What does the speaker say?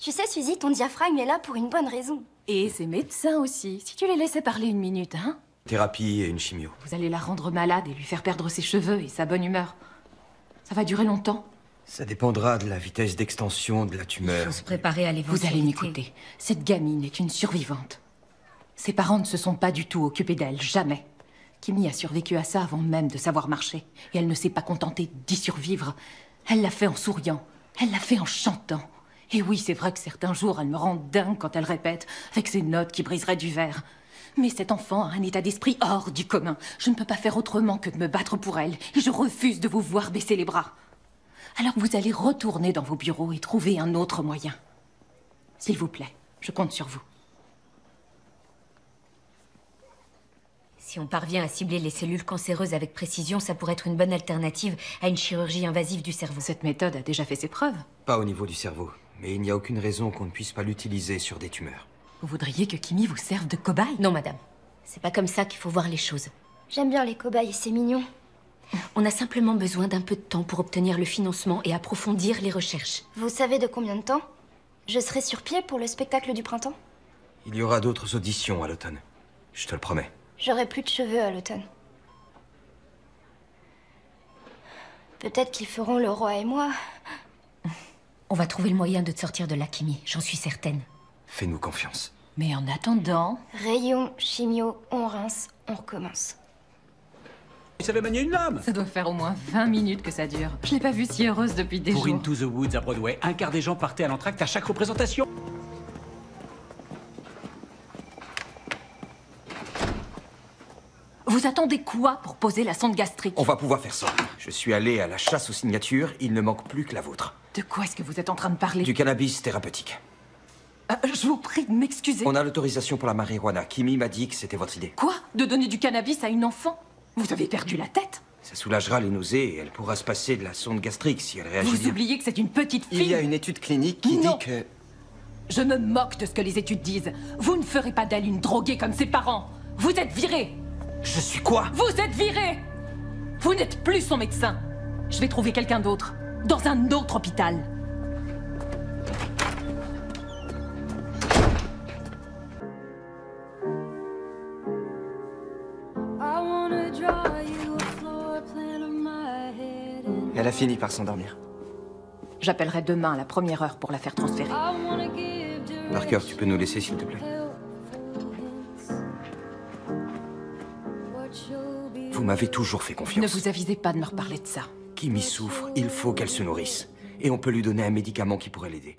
Tu sais, Suzy, ton diaphragme est là pour une bonne raison. Et ses médecins aussi. Si tu les laissais parler une minute, hein? Thérapie et une chimio. Vous allez la rendre malade et lui faire perdre ses cheveux et sa bonne humeur. Ça va durer longtemps. Ça dépendra de la vitesse d'extension de la Il tumeur. faut se préparer à l'éventualité. Vous allez m'écouter. Cette gamine est une survivante. Ses parents ne se sont pas du tout occupés d'elle, jamais. Kimi a survécu à ça avant même de savoir marcher. Et elle ne s'est pas contentée d'y survivre. Elle l'a fait en souriant. Elle l'a fait en chantant. Et oui, c'est vrai que certains jours, elle me rend dingue quand elle répète, avec ses notes qui briseraient du verre. Mais cet enfant a un état d'esprit hors du commun. Je ne peux pas faire autrement que de me battre pour elle. Et je refuse de vous voir baisser les bras. Alors vous allez retourner dans vos bureaux et trouver un autre moyen. S'il vous plaît, je compte sur vous. Si on parvient à cibler les cellules cancéreuses avec précision, ça pourrait être une bonne alternative à une chirurgie invasive du cerveau. Cette méthode a déjà fait ses preuves. Pas au niveau du cerveau, mais il n'y a aucune raison qu'on ne puisse pas l'utiliser sur des tumeurs. Vous voudriez que Kimi vous serve de cobaye? Non, madame. C'est pas comme ça qu'il faut voir les choses. J'aime bien les cobayes, c'est mignon. On a simplement besoin d'un peu de temps pour obtenir le financement et approfondir les recherches. Vous savez de combien de temps? Je serai sur pied pour le spectacle du printemps? Il y aura d'autres auditions à l'automne. Je te le promets. J'aurai plus de cheveux à l'automne. Peut-être qu'ils feront le roi et moi. On va trouver le moyen de te sortir de là, Kimi, j'en suis certaine. Fais-nous confiance. Mais en attendant... Rayon, chimio, on rince, on recommence. Il savait manier une lame. Ça doit faire au moins 20 minutes que ça dure. Je l'ai pas vue si heureuse depuis des Pour jours. Into the Woods à Broadway, un quart des gens partaient à l'entracte à chaque représentation. Vous attendez quoi pour poser la sonde gastrique? On va pouvoir faire ça. Je suis allé à la chasse aux signatures, il ne manque plus que la vôtre. De quoi est-ce que vous êtes en train de parler? Du cannabis thérapeutique. Je vous prie de m'excuser. On a l'autorisation pour la marijuana. Kimi m'a dit que c'était votre idée. Quoi? De donner du cannabis à une enfant? Vous avez perdu la tête? Ça soulagera les nausées et elle pourra se passer de la sonde gastrique si elle réagit Vous bien. oubliez que c'est une petite fille? Il y a une étude clinique qui Non. dit que... Je me moque de ce que les études disent. Vous ne ferez pas d'elle une droguée comme ses parents. Vous êtes viré. Je suis quoi? Vous êtes viré. Vous n'êtes plus son médecin. Je vais trouver quelqu'un d'autre. Dans un autre hôpital. Elle a fini par s'endormir. J'appellerai demain à la première heure pour la faire transférer. Parker, tu peux nous laisser s'il te plaît? Vous m'avez toujours fait Ne confiance. vous avisez pas de me reparler de ça. Kimi souffre, il faut qu'elle se nourrisse. Et on peut lui donner un médicament qui pourrait l'aider.